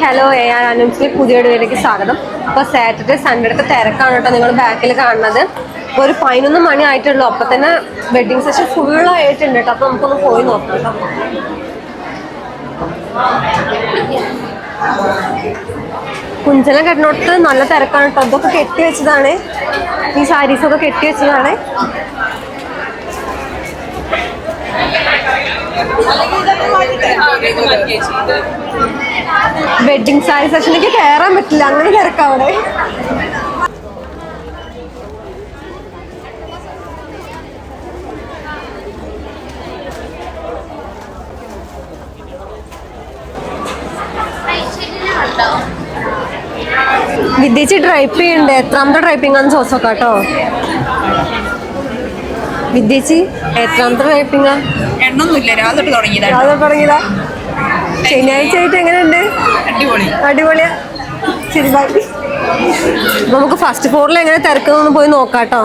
Hello AR അനൂപ്സിലെ പുതിയൊരു വീഡിയോയിലേക്ക് സ്വാഗതം. അപ്പോൾ സാറ്റർഡേ സൺഡേയുടെ തിരക്കാണ് കേട്ടോ നിങ്ങൾ ബാക്കിൽ കാണുന്നത്. ഇപ്പോൾ ഒരു 11 മണി ആയിട്ടുള്ളൂ. അപ്പോൾ തന്നെ വെഡിങ് സെഷൻ ഫുള്ളായിട്ടുണ്ട് കേട്ടോ. അപ്പോൾ നമുക്കൊന്ന് പോയി നോക്കാം കേട്ടോ. കുഞ്ചലം കെട്ടിനോട്ട് നല്ല തിരക്കാണ് കേട്ടോ. അതൊക്കെ കെട്ടി വെച്ചതാണ്, ഈ സാരീസൊക്കെ കെട്ടി വെച്ചതാണ്. വെഡിങ് സാരി സെഷനിലേക്ക് കയറാൻ പറ്റില്ല, അങ്ങനെ തിരക്കവിടെ. വിദ്യേച്ചി ഡ്രൈപ്പ് ചെയ്യണ്ട്. എത്രാമത്തെ ഡ്രൈപ്പിംഗ് ആണെന്ന് ചോദിച്ചോക്കാം കേട്ടോ. വിദ്യേച്ചി എത്രാമത്തെ ഡ്രൈപ്പിംഗാ? തുടങ്ങിയതാ. ശനിയാഴ്ച ആയിട്ട് എങ്ങനെയുണ്ട്? അടിപൊളിയാ. ശരി, ബൈ. നമുക്ക് ഫസ്റ്റ് ഫ്ലോറിൽ എങ്ങനെ തിരക്കുന്നൊന്ന് പോയി നോക്കാം കേട്ടോ.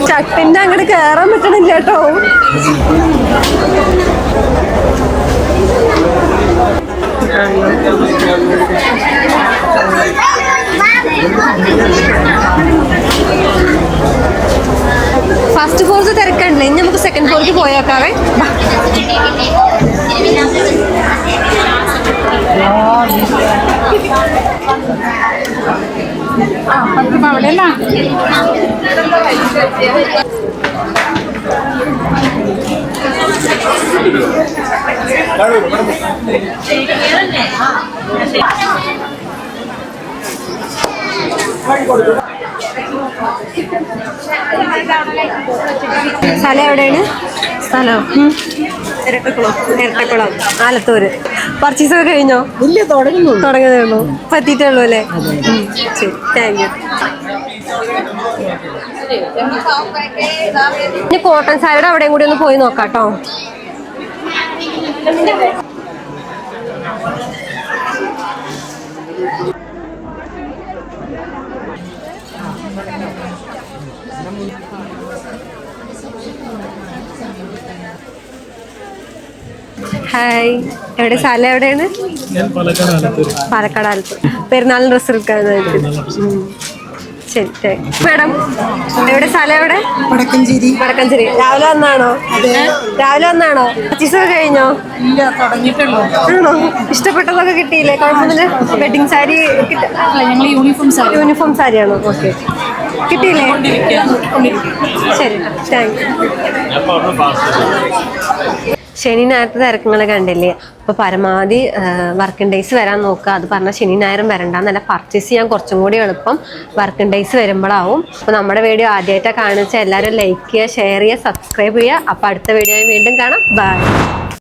ചട്ടിന്റെ അങ്ങോട്ട് കേറാൻ പറ്റണില്ല കേട്ടോ. ഫസ്റ്റ് ഫ്ലോറിൽ തിരക്കണ്ടേ, ഇനി നമുക്ക് സെക്കൻഡ് ഫ്ലോറിലേക്ക് പോയേക്കാവേ. സ്ഥലം എവിടെയാണ്? സ്ഥലം ഇരട്ടക്കുളം, ആലത്തൂര്. പർച്ചേസ് ഒക്കെ കഴിഞ്ഞോ? ഇല്ല, തുടങ്ങിയതേ ഉള്ളൂ. ഇപ്പൊ എത്തിയിട്ടേ ഉള്ളൂ അല്ലേ? ശരി, താങ്ക് യു. ഇനി കോട്ടൺ സാരിയുടെ അവിടെയും കൂടി ഒന്ന് പോയി നോക്കാം കേട്ടോ. ഹായ്, എവിടെ? സ്ഥലം എവിടെയാണ്? പാലക്കാട് ആലത്തൂർ. പെരുന്നാളിന് ഡ്രസ്സ് എടുക്കാനായിട്ട്. ശരി, മാഡം എവിടെ? സ്ഥലം എവിടെ? വടക്കഞ്ചേരി. രാവിലെ വന്നാണോ? പർച്ചേസ് ഒക്കെ കഴിഞ്ഞോ? ആണോ? ഇഷ്ടപ്പെട്ടതൊക്കെ കിട്ടിയില്ലേ? കുഴപ്പമൊന്നുമില്ല. വെഡിങ് സാരി യൂണിഫോം സാരിയാണോ? ഓക്കെ, കിട്ടിയില്ലേ? ശരി, താങ്ക് യു. ശനി ഞായറത്തെ തിരക്കുകൾ കണ്ടില്ലേ? അപ്പോൾ പരമാവധി വർക്കിംഗ് ഡേയ്സ് വരാൻ നോക്കുക. അത് പറഞ്ഞാൽ ശനി ഞായറും വരണ്ടെന്നല്ല, പർച്ചേസ് ചെയ്യാൻ കുറച്ചും കൂടി എളുപ്പം വർക്കിംഗ് ഡേയ്സ് വരുമ്പോഴാവും. അപ്പോൾ നമ്മുടെ വീഡിയോ ആദ്യമായിട്ടാണ് കാണിച്ചാൽ എല്ലാവരും ലൈക്ക് ചെയ്യുക, ഷെയർ ചെയ്യുക, സബ്സ്ക്രൈബ് ചെയ്യുക. അപ്പോൾ അടുത്ത വീഡിയോയിൽ വീണ്ടും കാണാം. ബൈ.